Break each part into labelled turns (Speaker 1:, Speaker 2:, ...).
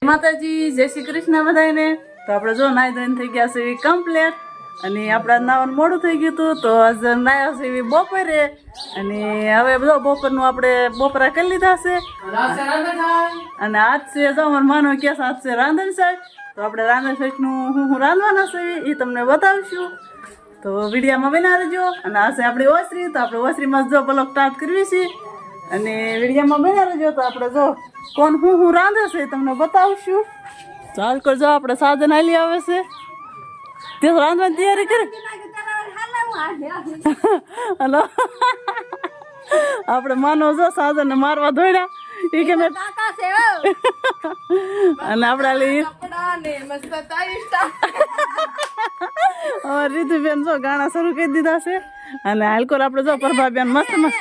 Speaker 1: માતાજી જય શ્રી કૃષ્ણ બધાને। તો આપણે જો નાઈ ધોઈને થઈ ગયા છે કમ્પ્લીટ અને આપણા નાવાનું મોડું થઈ ગયું હતું તો આજ નાયા છે એવી બપોરે અને હવે જો બપોરનું આપણે બપોરા કરી લીધા છે અને આજ છે જો અમારે માનો કે આજ છે રાંધણ સાહેબ તો આપણે રાંધણ સાહેબનું હું રાંધવાના છે એ તમને બતાવશું તો વિડીયામાં બના રહેજો અને આ છે આપણી ઓસરી તો આપણે ઓસરીમાં જો બ્લોગ સ્ટાર્ટ કરવી છે અને વિડીયામાં બના રહેજો તો આપણે જો કોણ હું રાંધે છે તમને બતાવશું ચાલ કરજો આપણે સાધન હાલી આવે છે તે રાંધવાની તૈયારી કરી હલો આપણે માનો છો સાધન મારવા દોડ્યા એ કે મેં અને આપણે રીતુબેન જો ગાણા શરૂ કરી દીધા છે અને હાલકોર આપણે જો પ્રભાબેન મસ્ત મસ્ત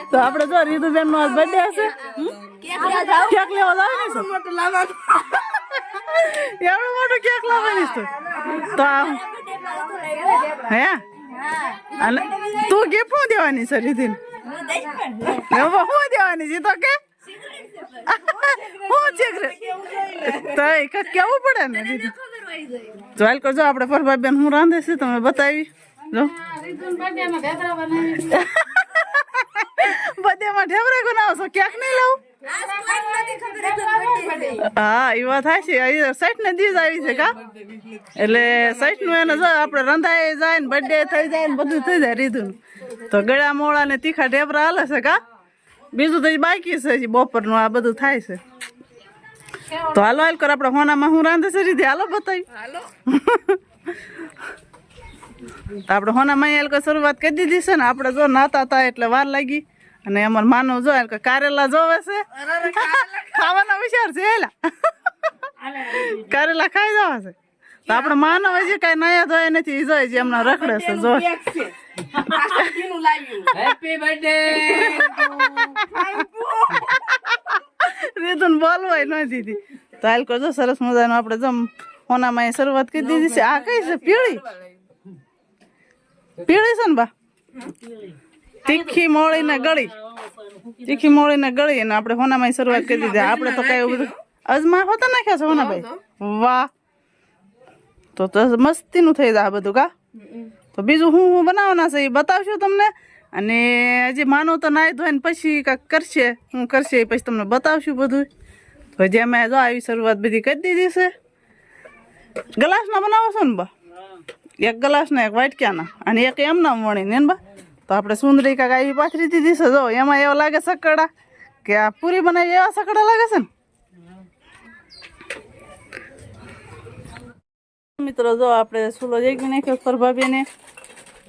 Speaker 1: તો આપડે જો રીતુબેન નો બર્થડે હશે કેક લેવા લાવવાની છે એવડો મોટો કેક લાવવાની છે તો હે અને તું ગિફ્ટ શું દેવાની છે રીતિન શું દેવાની છે તો કે કેવું પડે ને રીતિ ચાલ કરજો આપણે પરભાબેન હું રાંધે છે તમે બતાવી જો બધામાં ઢેબરા બનાવો છો ક્યાંક નહીં લાવું હા એ વાત થાય છે સાઈઠ ને દીજ આવી છે કા એટલે સાઈઠ નું એને જો આપણે રંધાઈ જાય ને બર્થડે થઈ જાય ને બધું થઈ જાય રીધું તો ગળા મોળા ને તીખા ઢેબરા હાલે છે કા બીજું તો બાકી છે હજી બપોરનું આ બધું થાય છે તો હાલો હાલ કર આપણે હોનામાં હું રાંધે છે રીધી હાલો બતાવી આપણે હોનામાં હાલ કોઈ શરૂઆત કરી દીધી છે ને આપણે જો નાતા હતા એટલે વાર લાગી અને અમાર માનવ જો કારેલા જોવે છે ખાવાનો વિચાર છે હેલા કારેલા ખાઈ જવા છે તો આપણે માનવ હજી કઈ નયા ધોયા નથી એ જોઈએ છે એમના રખડે છે જો રીતું બોલવાય ન દીધી તો હાલ કરજો સરસ મજાનું આપણે જમ હોનામાં શરૂઆત કરી દીધી છે આ કઈ છે પીળી પીળી છે ને બા તીખી મોળી ને ગળી અને આપણે હોનામાં શરૂઆત કરી દીધી આપણે તો કઈ બધું અજમા હોતા નાખ્યા છે હોનાભાઈ વાહ તો મસ્તીનું થઈ જાય આ બધું કા તો બીજું હું બનાવવાના છે એ બતાવશું તમને અને હજી માનો તો નાઈ ધોઈને પછી કાંઈક કરશે હું કરશે એ પછી તમને બતાવશું બધું તો હજી અમે જો આવી શરૂઆત બધી કરી દીધી છે ગ્લાસના બનાવો છો ને બા એક ગ્લાસના એક વાટક્યાના અને એક એમના વણીને ને બા તો આપણે સુંદરી કાંઈક આવી પાથરી દીધી છે જો એમાં એવા લાગે સકડા કે આ પૂરી બનાવી એવા સકડા લાગે છે ને મિત્રો જો આપણે સુલો જઈ નાખ્યો પરભાબીને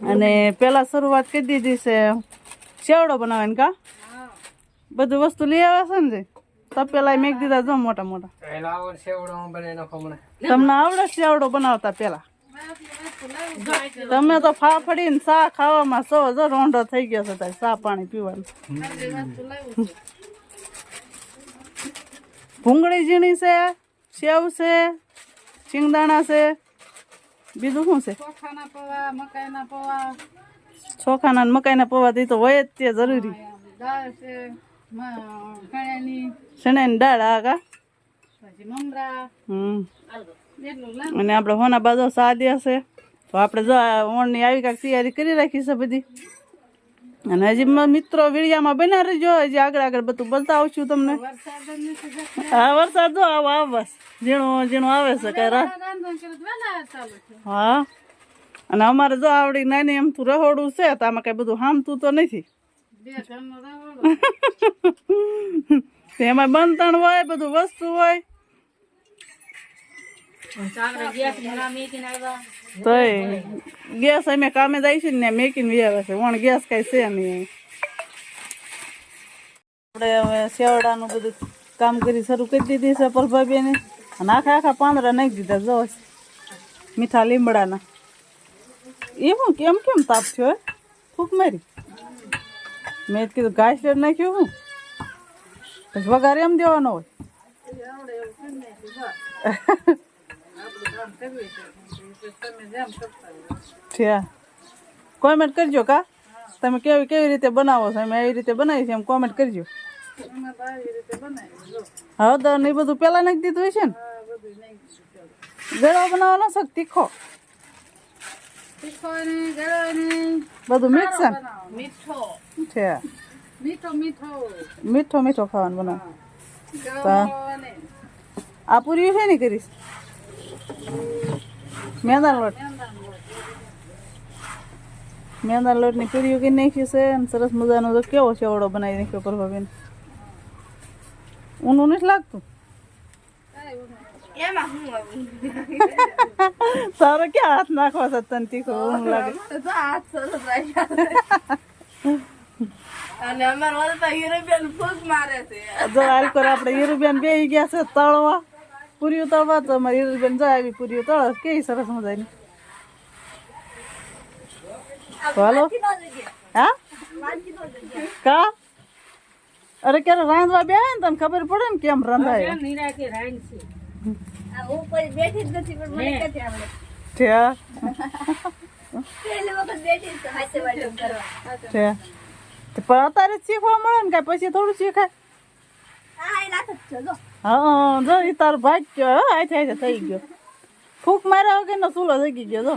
Speaker 1: અને પેલા શરૂઆત કરી દીધી છે સેવડો બનાવવાની કા બધું વસ્તુ લઈ આવે છે ને તપેલા મેક દીધા જો મોટા મોટા તમને આવડે સેવડો બનાવતા પેલા તમે તો ફાફડીને ચા ખાવામાં સો જો રોંઢો થઈ ગયો છે તારે ચા પાણી પીવાનું ભૂંગળી ઝીણી છે સેવ છે શિંગદાણા છે બીજું શું છે ચોખાના મકાઈના પૌવા તો હોય જ તે જરૂરી શેણાની દાળ આ કા અને આપણે હોના બાજુ સાદી હશે તો આપણે જો ઓણની આવી કાંઈક તૈયારી કરી રાખી છે બધી અને હજી મિત્રો વિડીયામાં બના રહેજો હજી આગળ બધું બતાવશું તમને હા વરસાદ જો આવો બસ ઝીણું આવે છે કઈ હા અને અમારે જો આવડી નાની એમ તું રહોડું છે તો આમાં કઈ બધું હામતું તો નથી એમાં બંધણ હોય બધું વસ્તુ હોય તો ગેસ અમે કામે જાય છે ને મેકીને આવે છે વણ ગેસ કઈ છે નહીં આપણે હવે શેવડાનું બધું કામ કરી શરૂ કરી દીધી છે પરભાબીને અને આખા પાંદડા નાખી દીધા જો મીઠા લીમડાના એ હું કેમ તાપ થયો ફૂક મારી મેં કીધું ઘાસ નાખ્યું હું પછી વઘાર એમ દેવાનો હોય કોમેન્ટ કરજો કા તમે કેવી કેવી રીતે બનાવો છો? અમે એવી રીતે બનાવી છે એમ કોમેન્ટ કરજો. હળદર ને એ બધું પેલા નાખી દીધું હોય છે ને? ગળો બનાવવાનો છે તીખો? બધું મિક્સ છે. મીઠો મીઠો ખાવાનું બનાવ. આ પૂરી છે ને કરીશ મેંદા લોટ ની પૂરીઓ કરી નાખી છે અને સરસ મજાનો તો કેવો સેવડો બનાવી નાખ્યો પ્રભાબેન. ઊનું નથી લાગતું? તારે ક્યાં હાથ નાખવા છે? તને તીખો ઊન લાગે? જો આલકોર આપણે હીરુબેન બેસી ગયા છે તળવા પૂરીઓ તળવા. તો અમારી હીરુબેન જો આવી પૂરીઓ તળે કેવી સરસ મજાની. હાલો હા કા અરે ક્યારે રાંધવા બે ને તને ખબર પડે ને કેમ રંધાય. પણ અત્યારે શીખવા મળે ને કઈ પછી થોડું શીખાય. હા જો એ તારો ભાગ ગયો આય થઈ ગયો. ફૂંક માર્યા વગર નો ચૂલો થઈ ગયો જો.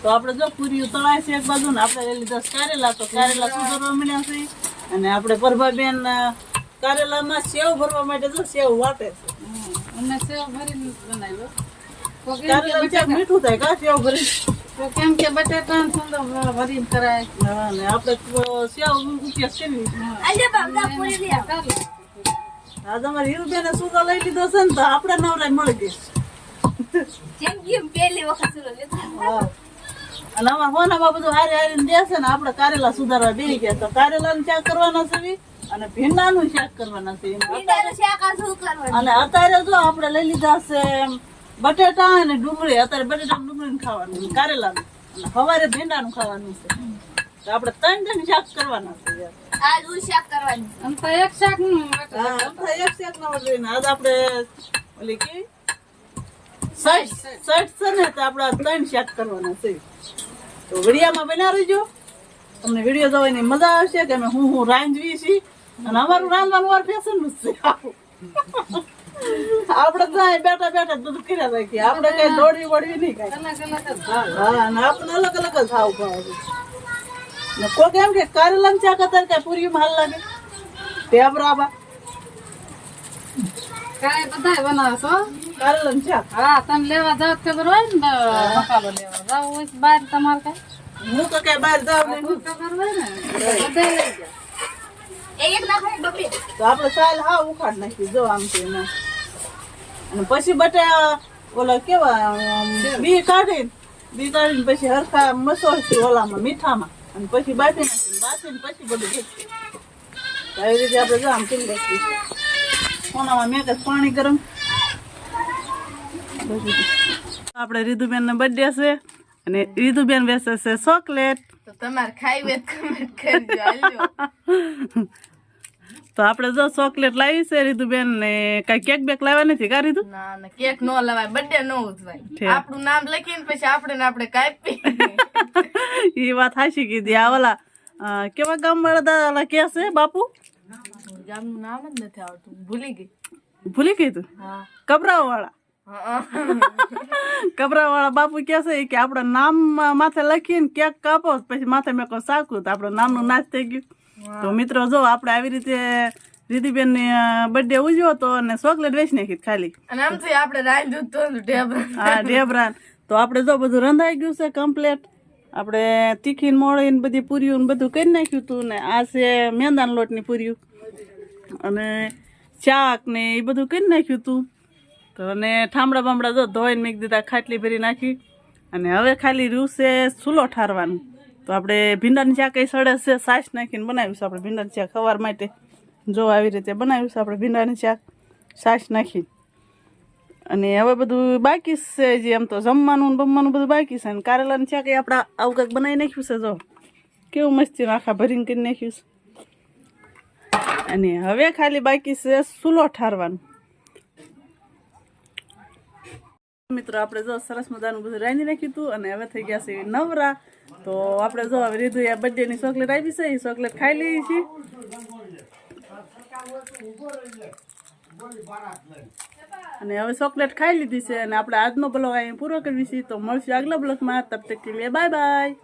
Speaker 1: તો આપણે જો પૂરીઓ તળાય છે એક બાજુ ને આપણે લઈ લીધા કારેલા. તો કારેલા સુધારવા મળ્યા છે અને આપણે પ્રભાબેન કારેલામાં સેવ ભરવા માટે જો સેવ વાટે છે. અને સેવ ભરીને બનાવ્યો. કારેલા ચાક મીઠું થાય કા સેવ ભરી? તો કેમ કે બટેટા સુંદર ભરીને કરાય. હા ને આપણે સેવ ઉપયોગ કરી. હા તમારે હીરુબેન સુધા લઈ લીધો છે ને તો આપણે નવરાય મળી ગઈ. અને અમારા હોનામાં બધું હારી હારીને દેશે ને આપણે કારેલા સુધારવા બેસી ગયા. તો કારેલાનું શાક કરવાના છે અને ભીંડાનું શાક કરવાના છે. અને અત્યારે જો આપણે લઈ લીધા છે બટેટા અને ડુંગળી. અત્યારે બટેટા ડુંગળી ખાવાનું, કારેલાનું, અને સવારે ભીંડાનું ખાવાનું છે. તો આપણે 3 શાક કરવાના છે. એક શાક નું આજ આપણે ઓલી કે સટ છે ને તો આપણે 3 શાક કરવાના છે. તો વિડીયામાં બના રહીજો. તમને વિડીયો જોવાની મજા આવશે કે અમે હું રાંધવી છીએ. અને અમારું રાંધવાનું વાર ફેશન નું છે. આપણે તો બેઠા બેઠા બધું કર્યા રાખીએ. આપણે કઈ દોડવી વળવી નહીં કઈ. હા અને આપણે અલગ અલગ જ ખાવું ભાવે. કોક એમ કે કારેલા શાક અત્યારે કઈ પૂરી હાલ લાગે ટેબરાબા કાય બધા બનાવો છો કારેલા શાક? હા તમે લેવા જાવ ખબર હોય ને મસાલો લેવા જાવ હોય બહાર તમારે કઈ? હું તો કઈ બહાર જાવ નહીં. ખબર હોય ને બધા લઈ જાવ. એક ના ખાય બબે. તો આપણે સાલ હા ઉખાડ નાખી જો આમ કે ના. અને પછી બટા ઓલા કેવા બી કાઢીને પછી હરખા મસોળથી ઓલામાં મીઠામાં અને પછી બાફી નાખીને પછી બધું ભેગું. એવી રીતે આપણે જો આમ કરી નાખીએ. કોનામાં મેં કઈ પાણી ગરમ. આપણે રીધુબેન નો બર્થડે છે અને રીધુબેન વેચે છે ચોકલેટ. તો તમારે ખાઈ કમેન્ટ કરજો. તો આપણે જો ચોકલેટ લાવી છે રીધુબેન ને કઈ કેક બેક લાવ્યા નથી કા રીધુ? ના ના કેક નો લાવાય, બર્થડે નો ઉજવાય. આપણું નામ લખીને પછી આપણે કાપી. એ વાત હાચી કીધી. આ ઓલા કેવા ગામ વાળા દાદા કે છે બાપુ? ગામનું નામ જ નથી આવડતું, ભૂલી ગઈ તું? કબરાવ વાળા. કબરાવ વાળા બાપુ કે છે કે આપણા નામ માથે લખીને કેક કાપો પછી માથે મેં કોઈ સાકું તો આપણું નામનું નાશ થઈ ગયું. તો મિત્રો જો આપણે આવી રીતે રીધિબેન ની બર્થડે ઉજવ્યો તો અને ચોકલેટ વેચી નાખી ખાલી. અને આમથી આપણે રાંધ્યું તો ઢેબરા. હા ઢેબરા. તો આપણે જો બધું રંધાઈ ગયું છે કમ્પ્લીટ. આપણે તીખી મોળી ને બધી પૂરીઓ ને બધું કરી નાખ્યું હતું ને આ છે મેંદાના લોટની પૂરીઓ અને શાક ને એ બધું કરી નાખ્યું હતું. તો અને ઠામડા બામડા જો ધોઈને મેં દીધા ખાટલી ભરી નાખી. અને હવે ખાલી રહ્યું છે ચૂલો ઠારવાનું. તો આપણે ભીંડાની શાક એ સડે છે છાશ નાખીને બનાવ્યું છે. આપણે ભીંડાની શાક સવાર માટે જો આવી રીતે બનાવ્યું છે આપણે ભીંડાની શાક છાશ નાખી. અને હવે બધું બાકી છે જે એમ તો જમવાનું બમવાનું બધું બાકી છે. અને કારેલાની શાક એ આપણે આવું કંઈક બનાવી નાખ્યું છે જો કેવું મસ્તી આખા ભરીને કરી નાખ્યું છે. અને હવે ખાલી બાકી છે ચૂલો ઠારવાનું. મિત્રો આપણે જો સરસ મજાનું બધું રાંધી નાખ્યું હતું અને હવે થઈ ગયા છે નવરા. તો આપણે જો હવે રીધું આ બર્થડે ની ચોકલેટ આપી છે, એ ચોકલેટ ખાઈ લઈએ છીએ. અને હવે ચોકલેટ ખાઈ લીધી છે અને આપણે આજનો બ્લોગ અહીં પૂરો કરવી છે. તો મળશું આગલા બ્લોગમાં. તબ તક કે લીએ બાય બાય.